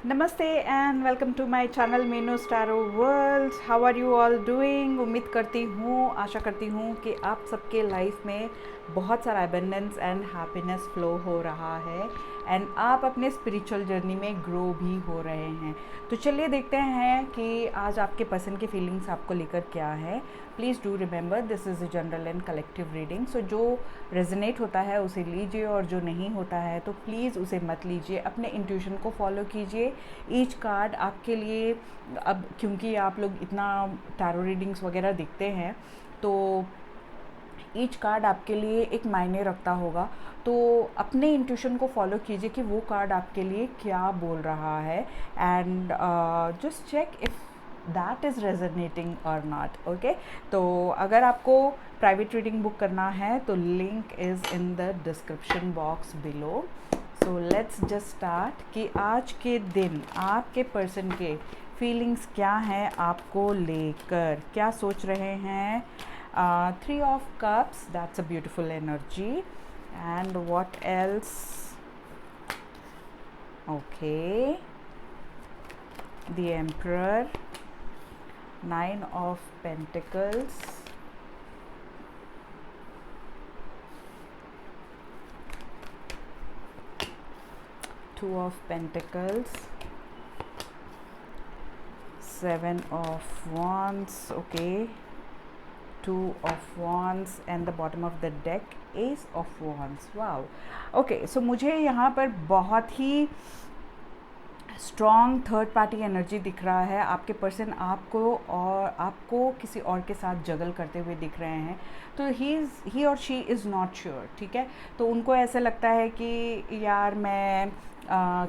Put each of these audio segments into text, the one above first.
नमस्ते and welcome to my channel Meenu's tarot world. How are you all doing. उम्मीद करती हूँ, आशा करती हूँ कि आप सबके लाइफ में बहुत सारा अबंडेंस एंड हैप्पीनेस फ्लो हो रहा है एंड आप अपने स्पिरिचुअल जर्नी में ग्रो भी हो रहे हैं। तो चलिए देखते हैं कि आज आपके पर्सन की फीलिंग्स आपको लेकर क्या है। Please do remember this is a general and collective reading. So जो रेजोनेट होता है उसे लीजिए और जो नहीं होता है तो प्लीज़ उसे मत लीजिए। अपने इंट्यूशन को फॉलो कीजिए। ईच कार्ड आपके लिए, अब क्योंकि आप लोग इतना टैरो रीडिंग्स वगैरह देखते हैं तो ईच कार्ड आपके लिए एक मायने रखता होगा। तो अपने इंट्यूशन को फॉलो कीजिए कि वो कार्ड आपके लिए क्या बोल रहा है and just check if that is resonating और नॉट। ओके, तो अगर आपको प्राइवेट रीडिंग बुक करना है तो link is in the description box below. So let's just start कि आज के दिन आपके पर्सन के फीलिंग्स क्या हैं, आपको लेकर क्या सोच रहे हैं। Three of Cups, that's a beautiful energy. And what else? Okay, the Emperor, Nine of Pentacles, Two of Pentacles, Seven of Wands. Okay, Two of Wands and the bottom of the deck Ace of Wands. Wow. Okay, so मुझे यहाँ पर बहुत ही strong third party energy दिख रहा है। आपके person आपको किसी और के साथ जगल करते हुए दिख रहे हैं। तो ही और शी इज़ नॉट श्योर। ठीक है, तो उनको ऐसा लगता है कि यार मैं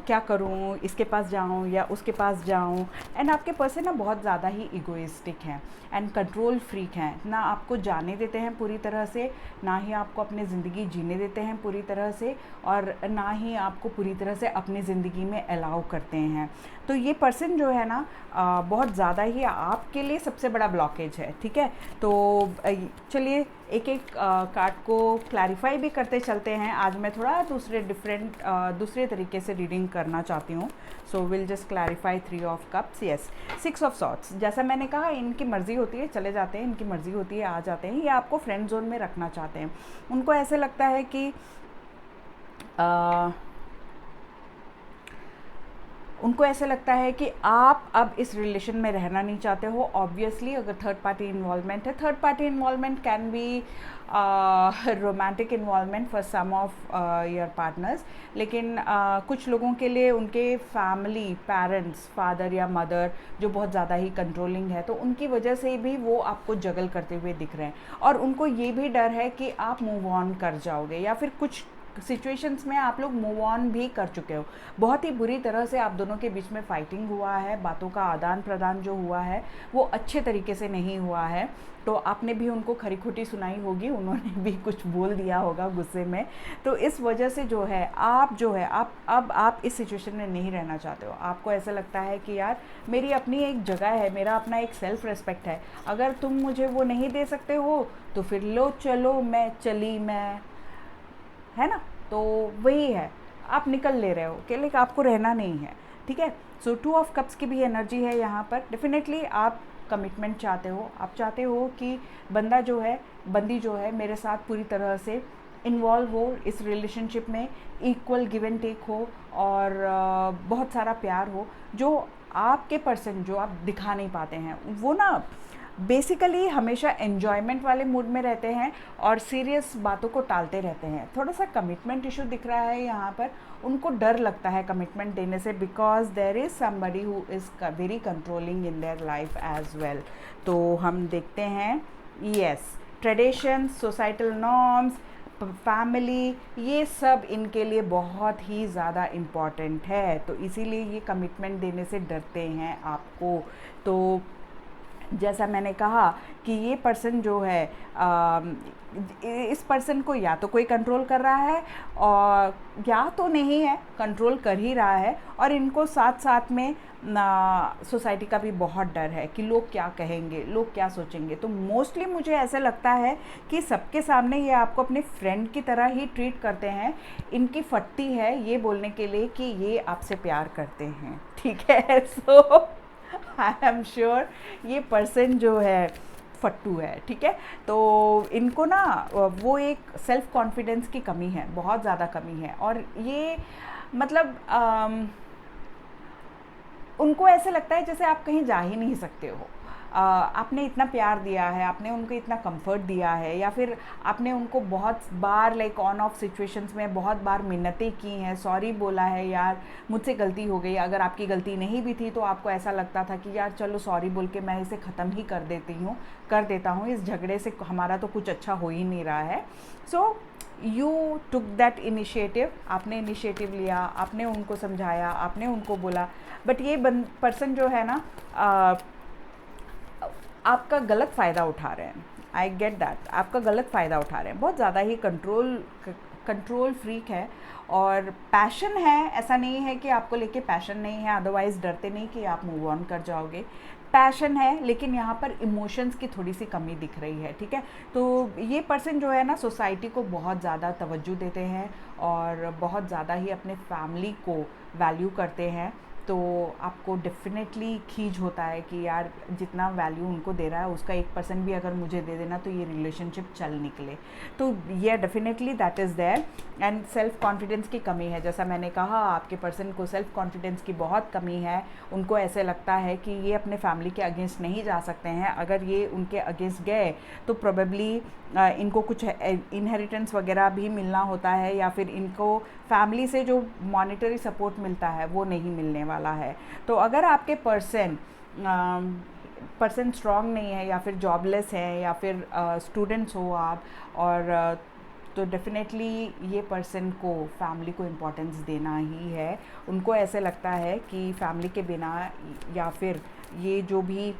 क्या करूं, इसके पास जाऊं या उसके पास जाऊं। एंड आपके पर्सन ना बहुत ज़्यादा ही इगोइस्टिक हैं एंड कंट्रोल फ्रीक हैं। ना आपको जाने देते हैं पूरी तरह से, ना ही आपको अपनी ज़िंदगी जीने देते हैं पूरी तरह से, और ना ही आपको पूरी तरह से अपनी ज़िंदगी में अलाउ करते हैं। तो ये पर्सन जो है ना बहुत ज़्यादा ही आपके लिए सबसे बड़ा ब्लॉकेज है। ठीक है, तो चलिए एक एक कार्ड को क्लैरिफाई भी करते चलते हैं। आज मैं थोड़ा दूसरे तरीके से रीडिंग करना चाहती हूँ। So will just clarify three of cups. Yes, six of swords, जैसा मैंने कहा इनकी मर्ज़ी होती है चले जाते हैं, इनकी मर्ज़ी होती है आ जाते हैं, या आपको फ्रेंड जोन में रखना चाहते हैं। उनको ऐसे लगता है कि उनको ऐसे लगता है कि आप अब इस रिलेशन में रहना नहीं चाहते हो। ऑब्वियसली अगर थर्ड पार्टी इन्वॉल्वमेंट है, third party involvement can be romantic involvement for some of your partners, लेकिन कुछ लोगों के लिए उनके फैमिली, पेरेंट्स, फादर या मदर जो बहुत ज़्यादा ही कंट्रोलिंग है, तो उनकी वजह से भी वो आपको जगल करते हुए दिख रहे हैं। और उनको ये भी डर है कि आप मूव ऑन कर जाओगे, या फिर कुछ सिचुएशंस में आप लोग मूव ऑन भी कर चुके हो। बहुत ही बुरी तरह से आप दोनों के बीच में फाइटिंग हुआ है, बातों का आदान प्रदान जो हुआ है वो अच्छे तरीके से नहीं हुआ है। तो आपने भी उनको खरी खोटी सुनाई होगी, उन्होंने भी कुछ बोल दिया होगा गुस्से में। तो इस वजह से जो है आप इस सिचुएशन में नहीं रहना चाहते हो। आपको ऐसा लगता है कि यार मेरी अपनी एक जगह है, मेरा अपना एक सेल्फ रेस्पेक्ट है, अगर तुम मुझे वो नहीं दे सकते हो तो फिर लो चलो मैं चली मैं, है ना। तो वही है, आप निकल ले रहे हो कि लेकिन आपको रहना नहीं है। ठीक है, सो टू ऑफ कप्स की भी एनर्जी है यहाँ पर। डेफिनेटली आप कमिटमेंट चाहते हो, आप चाहते हो कि बंदी जो है मेरे साथ पूरी तरह से इन्वॉल्व हो इस रिलेशनशिप में, इक्वल गिव एंड टेक हो और बहुत सारा प्यार हो। जो आपके पर्सन जो आप दिखा नहीं पाते हैं वो ना बेसिकली हमेशा एन्जॉयमेंट वाले मूड में रहते हैं और सीरियस बातों को टालते रहते हैं। थोड़ा सा कमिटमेंट इशू दिख रहा है यहाँ पर। उनको डर लगता है कमिटमेंट देने से, because there is somebody who is very controlling in their life as well. तो हम देखते हैं, yes, tradition, societal norms, family, ये सब इनके लिए बहुत ही ज़्यादा इम्पॉर्टेंट है। तो इसीलिए ये कमिटमेंट देने से डरते हैं आपको। तो जैसा मैंने कहा कि ये पर्सन जो है इस पर्सन को या तो कोई कंट्रोल कर रहा है और या तो नहीं है, कंट्रोल कर ही रहा है। और इनको साथ साथ में सोसाइटी का भी बहुत डर है कि लोग क्या कहेंगे, लोग क्या सोचेंगे। तो मोस्टली मुझे ऐसा लगता है कि सबके सामने ये आपको अपने फ्रेंड की तरह ही ट्रीट करते हैं। इनकी फट्टी है ये बोलने के लिए कि ये आपसे प्यार करते हैं, ठीक है। सो आई एम श्योर ये पर्सन जो है फट्टू है, ठीक है। तो इनको ना वो एक सेल्फ कॉन्फिडेंस की कमी है, बहुत ज़्यादा कमी है। और ये मतलब उनको ऐसे लगता है जैसे आप कहीं जा ही नहीं सकते हो। आपने इतना प्यार दिया है, आपने उनको इतना कंफर्ट दिया है, या फिर आपने उनको बहुत बार लाइक ऑन ऑफ सिचुएशंस में बहुत बार मिन्नतें की हैं, सॉरी बोला है, यार मुझसे गलती हो गई। अगर आपकी गलती नहीं भी थी तो आपको ऐसा लगता था कि यार चलो सॉरी बोल के मैं इसे ख़त्म ही कर देता हूँ, इस झगड़े से हमारा तो कुछ अच्छा हो ही नहीं रहा है। So you took that initiative, आपने इनिशिएटिव लिया, आपने उनको समझाया, आपने उनको बोला। बट ये पर्सन जो है ना आपका गलत फ़ायदा उठा रहे हैं। आई गेट दैट, आपका गलत फ़ायदा उठा रहे हैं। बहुत ज़्यादा ही कंट्रोल फ्रीक है और पैशन है। ऐसा नहीं है कि आपको लेके पैशन नहीं है, अदरवाइज़ डरते नहीं कि आप मूव ऑन कर जाओगे। पैशन है, लेकिन यहाँ पर इमोशंस की थोड़ी सी कमी दिख रही है, ठीक है। तो ये पर्सन जो है ना सोसाइटी को बहुत ज़्यादा तवज्जो देते हैं और बहुत ज़्यादा ही अपने फैमिली को वैल्यू करते हैं। तो आपको डेफिनेटली खींच होता है कि यार जितना वैल्यू उनको दे रहा है उसका 1% भी अगर मुझे दे देना तो ये रिलेशनशिप चल निकले। तो ये definitely that is there. And self confidence की कमी है, जैसा मैंने कहा आपके पर्सन को सेल्फ कॉन्फिडेंस की बहुत कमी है। उनको ऐसे लगता है कि ये अपने फैमिली के अगेंस्ट नहीं जा सकते हैं, अगर ये उनके अगेंस्ट गए तो प्रोबेबली इनको कुछ इनहेरिटेंस वगैरह भी मिलना होता है, या फिर इनको फैमिली से जो मॉनेटरी सपोर्ट मिलता है वो नहीं मिलने वाला है। तो अगर आपके पर्सन स्ट्रॉन्ग नहीं है, या फिर जॉबलेस है, या फिर स्टूडेंट्स हो आप, और तो डेफिनेटली ये पर्सन को फैमिली को इम्पोर्टेंस देना ही है। उनको ऐसे लगता है कि फैमिली के बिना, या फिर ये जो भी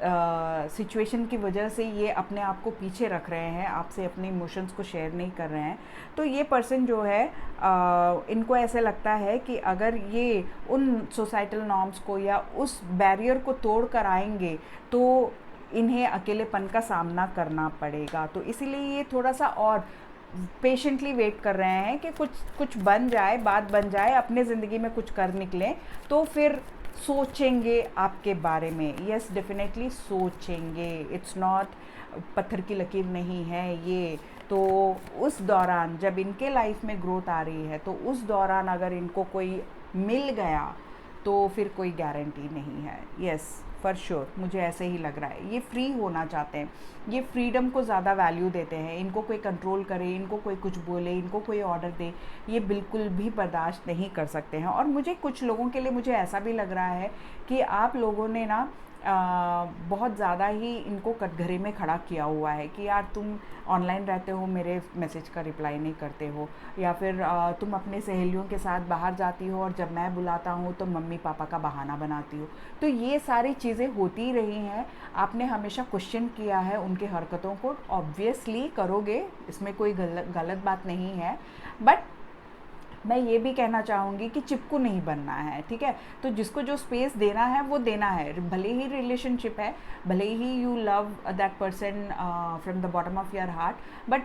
सिचुएशन की वजह से ये अपने आप को पीछे रख रहे हैं, आपसे अपने इमोशंस को शेयर नहीं कर रहे हैं। तो ये पर्सन जो है इनको ऐसे लगता है कि अगर ये उन सोसाइटल नॉर्म्स को या उस बैरियर को तोड़ कर आएंगे तो इन्हें अकेलेपन का सामना करना पड़ेगा। तो इसीलिए ये थोड़ा सा और पेशेंटली वेट कर रहे हैं कि कुछ बन जाए, बात बन जाए, अपने ज़िंदगी में कुछ कर निकलें, तो फिर सोचेंगे आपके बारे में। यस, डेफिनेटली सोचेंगे। इट्स नॉट पत्थर की लकीर नहीं है ये। तो उस दौरान जब इनके लाइफ में ग्रोथ आ रही है, तो उस दौरान अगर इनको कोई मिल गया तो फिर कोई गारंटी नहीं है। यस, फॉर श्योर मुझे ऐसे ही लग रहा है। ये फ्री होना चाहते हैं, ये फ्रीडम को ज़्यादा वैल्यू देते हैं। इनको कोई कंट्रोल करे, इनको कोई कुछ बोले, इनको कोई ऑर्डर दे, ये बिल्कुल भी बर्दाश्त नहीं कर सकते हैं। और मुझे कुछ लोगों के लिए मुझे ऐसा भी लग रहा है कि आप लोगों ने ना बहुत ज़्यादा ही इनको कटघरे में खड़ा किया हुआ है कि यार तुम ऑनलाइन रहते हो, मेरे मैसेज का रिप्लाई नहीं करते हो, या फिर तुम अपने सहेलियों के साथ बाहर जाती हो और जब मैं बुलाता हूँ तो मम्मी पापा का बहाना बनाती हो। तो ये सारी चीज़ें होती रही हैं। आपने हमेशा क्वेश्चन किया है उनकी हरकतों को, ऑब्वियसली करोगे, इसमें कोई गलत बात नहीं है। बट मैं ये भी कहना चाहूँगी कि चिपकू नहीं बनना है, ठीक है। तो जिसको जो स्पेस देना है वो देना है, भले ही रिलेशनशिप है, भले ही you love that person from the bottom of your heart, but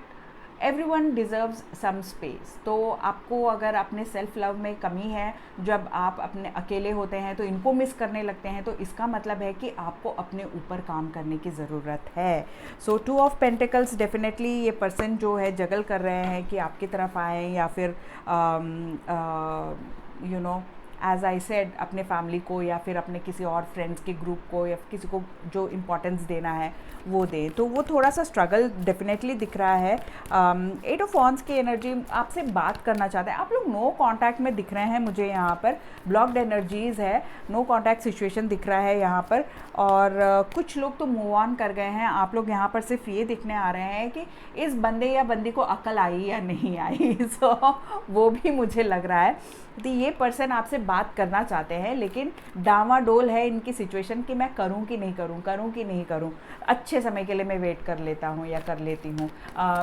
everyone deserves some space. तो आपको अगर अपने सेल्फ लव में कमी है, जब आप अपने अकेले होते हैं तो इनको मिस करने लगते हैं, तो इसका मतलब है कि आपको अपने ऊपर काम करने की ज़रूरत है। सो 2 ऑफ पेंटिकल्स, डेफिनेटली ये पर्सन जो है जगल कर रहे हैं कि आपकी तरफ आएँ, या फिर you know as I said अपने फैमिली को, या फिर अपने किसी और फ्रेंड्स के ग्रुप को, या किसी को जो इम्पोर्टेंस देना है वो दें। तो वो थोड़ा सा स्ट्रगल डेफिनेटली दिख रहा है। 8 ऑफ वॉन्ड्स की एनर्जी आपसे बात करना चाहते हैं। आप लोग नो कांटेक्ट में दिख रहे हैं मुझे, यहाँ पर ब्लॉक्ड एनर्जीज़ है, नो कांटेक्ट सिचुएशन दिख रहा है यहाँ पर। और कुछ लोग तो मूव ऑन कर गए हैं। आप लोग यहाँ पर सिर्फ ये दिखने आ रहे हैं कि इस बंदे या बंदी को अकल आई या नहीं आई। सो वो भी मुझे लग रहा है। तो ये पर्सन आपसे बात करना चाहते हैं, लेकिन डामाडोल है इनकी सिचुएशन कि मैं करूं कि नहीं करूं, करूं कि नहीं करूं, अच्छे समय के लिए मैं वेट कर लेता हूं या कर लेती हूं,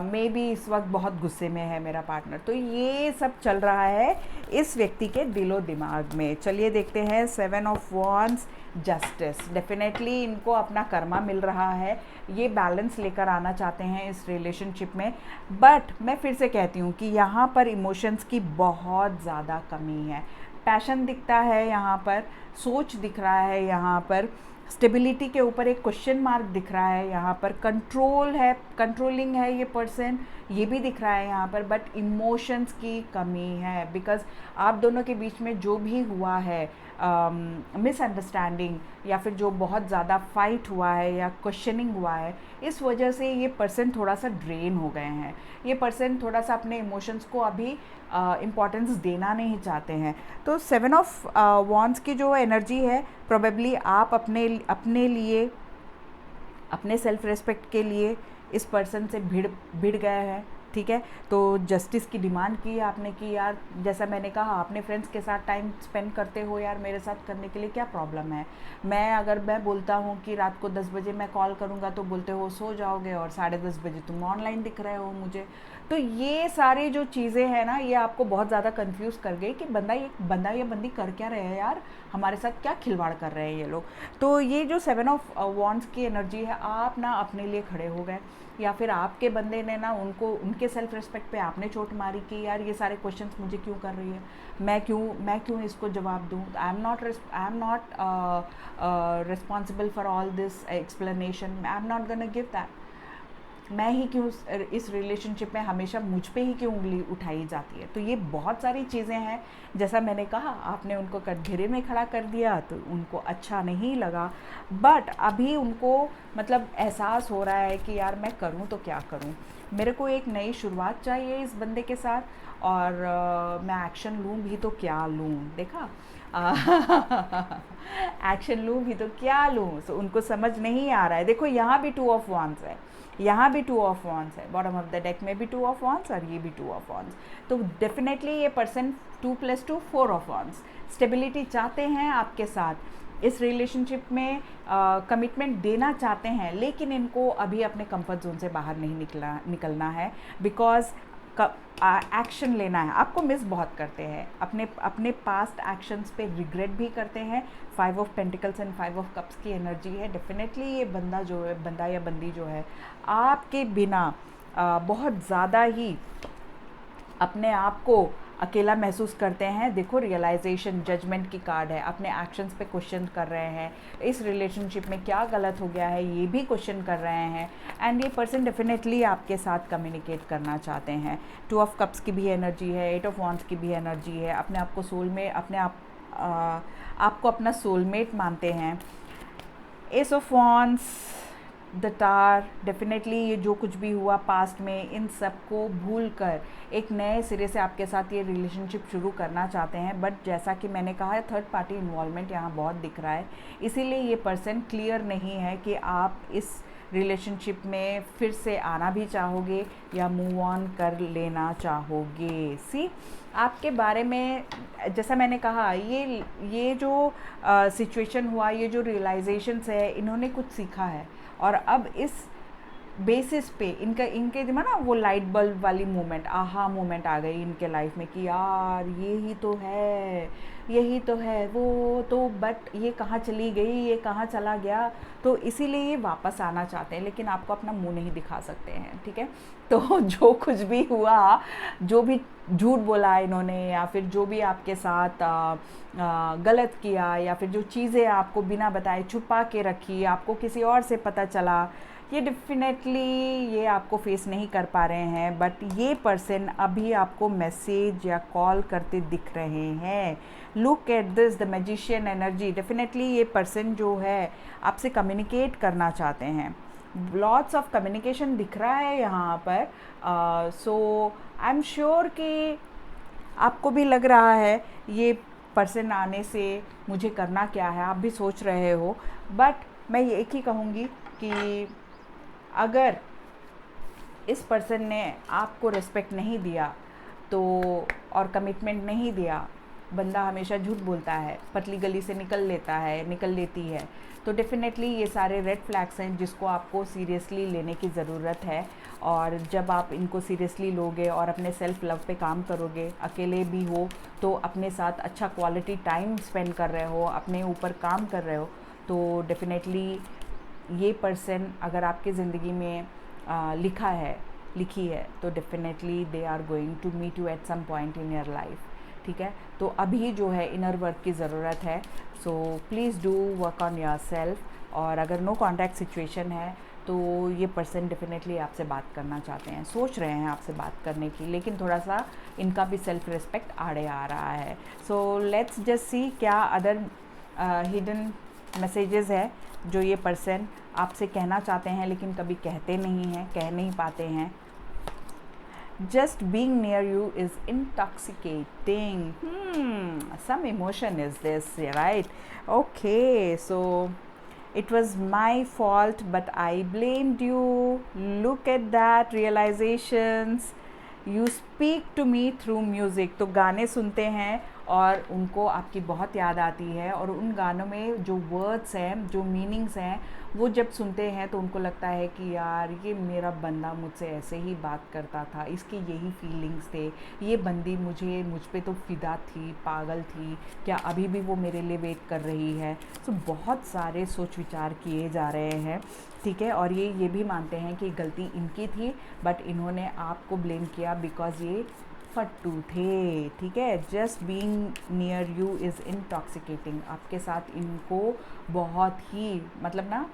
मे बी इस वक्त बहुत गुस्से में है मेरा पार्टनर। तो ये सब चल रहा है इस व्यक्ति के दिलो दिमाग में। चलिए देखते हैं 7 ऑफ वॉन्ड्स, जस्टिस। डेफिनेटली इनको अपना कर्मा मिल रहा है, ये बैलेंस लेकर आना चाहते हैं इस रिलेशनशिप में। बट मैं फिर से कहती हूँ कि यहाँ पर इमोशंस की बहुत ज़्यादा कमी है। पैशन दिखता है यहाँ पर, सोच दिख रहा है यहाँ पर, स्टेबिलिटी के ऊपर एक क्वेश्चन मार्क दिख रहा है यहाँ पर, कंट्रोल है, कंट्रोलिंग है ये पर्सन, ये भी दिख रहा है यहाँ पर। बट इमोशंस की कमी है, बिकॉज आप दोनों के बीच में जो भी हुआ है मिसअंडरस्टैंडिंग या फिर जो बहुत ज़्यादा फाइट हुआ है या क्वेश्चनिंग हुआ है, इस वजह से ये पर्सन थोड़ा सा ड्रेन हो गए हैं। ये पर्सन थोड़ा सा अपने इमोशंस को अभी इम्पॉर्टेंस देना नहीं चाहते हैं। तो 7 ऑफ वॉन्ड्स की जो एनर्जी है, प्रोबेबली आप अपने लिए, अपने सेल्फ रिस्पेक्ट के लिए इस पर्सन से भिड़ गए हैं, ठीक है। तो जस्टिस की डिमांड की आपने कि यार, जैसा मैंने कहा, अपने फ्रेंड्स के साथ टाइम स्पेंड करते हो यार, मेरे साथ करने के लिए क्या प्रॉब्लम है। मैं बोलता हूँ कि रात को 10 बजे मैं कॉल करूँगा तो बोलते हो सो जाओगे, और 10:30 बजे तुम ऑनलाइन दिख रहे हो मुझे। तो ये सारी जो चीज़ें हैं ना, ये आपको बहुत ज़्यादा कंफ्यूज कर गई कि बंदा या बंदी कर क्या रहे हैं यार, हमारे साथ क्या खिलवाड़ कर रहे हैं ये लोग। तो ये जो 7 ऑफ वॉन्ड्स की एनर्जी है, आप ना अपने लिए खड़े हो गए, या फिर आपके बंदे ने ना उनके सेल्फ रिस्पेक्ट पे आपने चोट मारी कि यार ये सारे क्वेश्चंस मुझे क्यों कर रही है, मैं क्यों इसको जवाब दूँ। I am not responsible for all this explanation, I am not gonna give that. मैं ही क्यों इस रिलेशनशिप में हमेशा मुझ पे ही क्यों उंगली उठाई जाती है। तो ये बहुत सारी चीज़ें हैं। जैसा मैंने कहा, आपने उनको कटघरे में खड़ा कर दिया तो उनको अच्छा नहीं लगा, बट अभी उनको मतलब एहसास हो रहा है कि यार मैं करूँ तो क्या करूँ, मेरे को एक नई शुरुआत चाहिए इस बंदे के साथ, और मैं एक्शन लूँ भी तो क्या लूँ। देखा एक्शन लूँ भी तो क्या लूँ। सो उनको समझ नहीं आ रहा है। देखो यहाँ भी 2 ऑफ वॉन्ड्स है, यहाँ भी 2 ऑफ वॉन्ड्स है, बॉटम ऑफ द डेक में भी 2 ऑफ वॉन्ड्स और ये भी 2 ऑफ वॉन्ड्स। तो डेफिनेटली ये पर्सन 2 + 2 4 ऑफ वॉन्ड्स, स्टेबिलिटी चाहते हैं आपके साथ, इस रिलेशनशिप में कमिटमेंट देना चाहते हैं, लेकिन इनको अभी अपने कंफर्ट जोन से बाहर नहीं निकलना है, बिकॉज एक्शन लेना है। आपको मिस बहुत करते हैं, अपने पास्ट एक्शंस पे रिग्रेट भी करते हैं। 5 of pentacles and 5 of cups की एनर्जी है। डेफिनेटली ये बंदा या बंदी जो है, आपके बिना बहुत ज़्यादा ही अपने आप को अकेला महसूस करते हैं। देखो, रियलाइजेशन, जजमेंट की कार्ड है, अपने एक्शंस पे क्वेश्चन कर रहे हैं, इस रिलेशनशिप में क्या गलत हो गया है ये भी क्वेश्चन कर रहे हैं। एंड ये पर्सन डेफिनेटली आपके साथ कम्युनिकेट करना चाहते हैं। 2 ऑफ कप्स की भी एनर्जी है, 8 ऑफ वॉन्ड्स की भी एनर्जी है। अपने आप को आपको अपना सोलमेट मानते हैं। S of wands, the tower, definitely ये जो कुछ भी हुआ पास्ट में, इन सब को भूल कर एक नए सिरे से आपके साथ ये रिलेशनशिप शुरू करना चाहते हैं। बट जैसा कि मैंने कहा है, थर्ड पार्टी इन्वॉल्वमेंट यहाँ बहुत दिख रहा है, इसीलिए ये पर्सन क्लियर नहीं है कि आप इस रिलेशनशिप में फिर से आना भी चाहोगे या मूव ऑन कर लेना चाहोगे। सी, आपके बारे में जैसा मैंने कहा, ये जो सिचुएशन हुआ, ये जो रियलाइजेशंस है, इन्होंने कुछ सीखा है, और अब इस बेसिस पे इनके दिमाग ना वो लाइट बल्ब वाली मोमेंट, आहा मोमेंट आ गई इनके लाइफ में कि यार यही तो है वो तो, बट ये कहाँ चली गई, ये कहाँ चला गया। तो इसीलिए ये वापस आना चाहते हैं, लेकिन आपको अपना मुंह नहीं दिखा सकते हैं, ठीक है। तो जो कुछ भी हुआ, जो भी झूठ बोला इन्होंने, या फिर जो भी आपके साथ गलत किया, या फिर जो चीज़ें आपको बिना बताए छुपा के रखी, आपको किसी और से पता चला, ये डेफिनेटली ये आपको फेस नहीं कर पा रहे हैं। बट ये पर्सन अभी आपको मैसेज या कॉल करते दिख रहे हैं। Look at this, the magician energy. Definitely ये पर्सन जो है आपसे कम्युनिकेट करना चाहते हैं, लॉट्स ऑफ कम्युनिकेशन दिख रहा है यहाँ पर। सो आई एम श्योर कि आपको भी लग रहा है ये पर्सन आने से मुझे करना क्या है, आप भी सोच रहे हो। बट मैं ये एक ही कहूँगी कि अगर इस पर्सन ने आपको रिस्पेक्ट नहीं दिया तो, और कमिटमेंट नहीं दिया, बंदा हमेशा झूठ बोलता है, पतली गली से निकल लेती है, तो डेफिनेटली ये सारे रेड फ्लैग्स हैं जिसको आपको सीरियसली लेने की ज़रूरत है। और जब आप इनको सीरियसली लोगे और अपने सेल्फ लव पे काम करोगे, अकेले भी हो तो अपने साथ अच्छा क्वालिटी टाइम स्पेंड कर रहे हो, अपने ऊपर काम कर रहे हो, तो डेफिनेटली ये पर्सन अगर आपकी ज़िंदगी में लिखी है तो definitely they are going to meet you at some point in your life. ठीक है, तो अभी जो है इनर वर्क की ज़रूरत है, so please do work on your self. और अगर नो कॉन्टैक्ट सिचुएशन है तो ये पर्सन डेफिनेटली आपसे बात करना चाहते हैं, सोच रहे हैं आपसे बात करने की, लेकिन थोड़ा सा इनका भी सेल्फ रिस्पेक्ट आड़े आ रहा है। सो लेट्स जस्ट सी क्या अदर हिडन मैसेजेस है जो ये पर्सन आपसे कहना चाहते हैं लेकिन कभी कहते नहीं हैं, कह नहीं पाते हैं। Just being near you is intoxicating. Some emotion is this, right? Okay, so it was my fault, but I blamed you. Look at that realizations. You speak to me through music. तो गाने सुनते हैं और उनको आपकी बहुत याद आती है, और उन गानों में जो वर्ड्स हैं, जो मीनिंग्स हैं, वो जब सुनते हैं तो उनको लगता है कि यार ये मेरा बंदा मुझसे ऐसे ही बात करता था, इसकी यही फीलिंग्स थे, ये बंदी मुझ पे तो फ़िदा थी, पागल थी, क्या अभी भी वो मेरे लिए वेट कर रही है। सो बहुत सारे सोच विचार किए जा रहे हैं, ठीक है, और ये भी मानते हैं कि गलती इनकी थी, बट इन्होंने आपको ब्लेम किया बिकॉज़ ये फट्टू थे। ठीक है, just being near you is intoxicating. आपके साथ इनको बहुत ही मतलब ना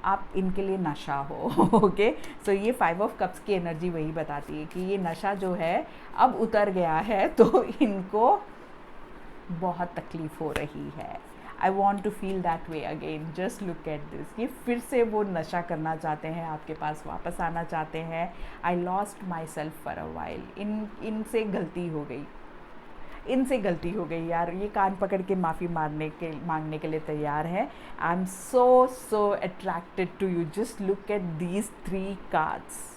आप इनके लिए नशा हो। ओके, सो ये 5 ऑफ कप्स की एनर्जी वही बताती है कि ये नशा जो है अब उतर गया है, तो इनको बहुत तकलीफ़ हो रही है। I want to feel that way again, just look at this. ये फिर से वो नशा करना चाहते हैं, आपके पास वापस आना चाहते हैं। I lost my self for a while. इनसे गलती हो गई यार, ये कान पकड़ के माफ़ी मांगने के लिए तैयार है। I am so attracted to you, just look at these 3 cards,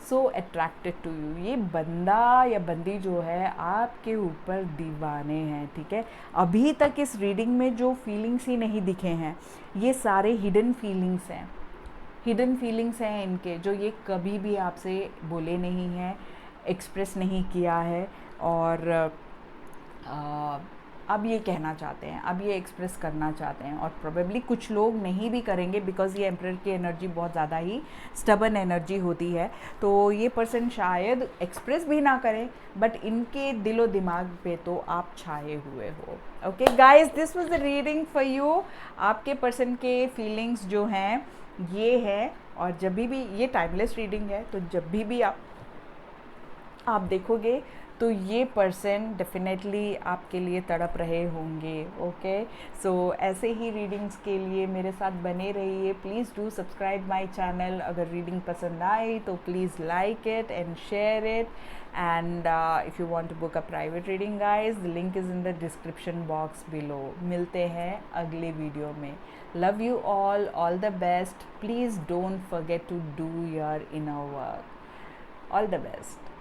so attracted to you. ये बंदा या बंदी जो है आपके ऊपर दीवाने हैं। ठीक है, अभी तक इस रीडिंग में जो फीलिंग्स ही नहीं दिखे हैं, ये सारे हिडन फीलिंग्स हैं इनके, जो ये कभी भी आपसे बोले नहीं हैं, एक्सप्रेस नहीं किया है, और अब ये कहना चाहते हैं, अब ये एक्सप्रेस करना चाहते हैं, और प्रोबेबली कुछ लोग नहीं भी करेंगे बिकॉज़ ये एम्परर की एनर्जी बहुत ज़्यादा ही स्टबन एनर्जी होती है, तो ये पर्सन शायद एक्सप्रेस भी ना करें, बट इनके दिलो दिमाग पे तो आप छाए हुए हो। Okay guys, this was the reading for you. आपके पर्सन के फीलिंग्स जो हैं ये है, और जब भी ये टाइमलेस रीडिंग है, तो जब भी आप देखोगे तो ये पर्सन डेफिनेटली आपके लिए तड़प रहे होंगे। ओके, सो ऐसे ही रीडिंग्स के लिए मेरे साथ बने रहिए। Please do subscribe my channel. अगर रीडिंग पसंद आई तो please like it and share it, and if you want to book a private reading guys, the link is in the description box below. मिलते हैं अगले वीडियो में। Love you all the best. Please don't forget to do your inner work. All the best.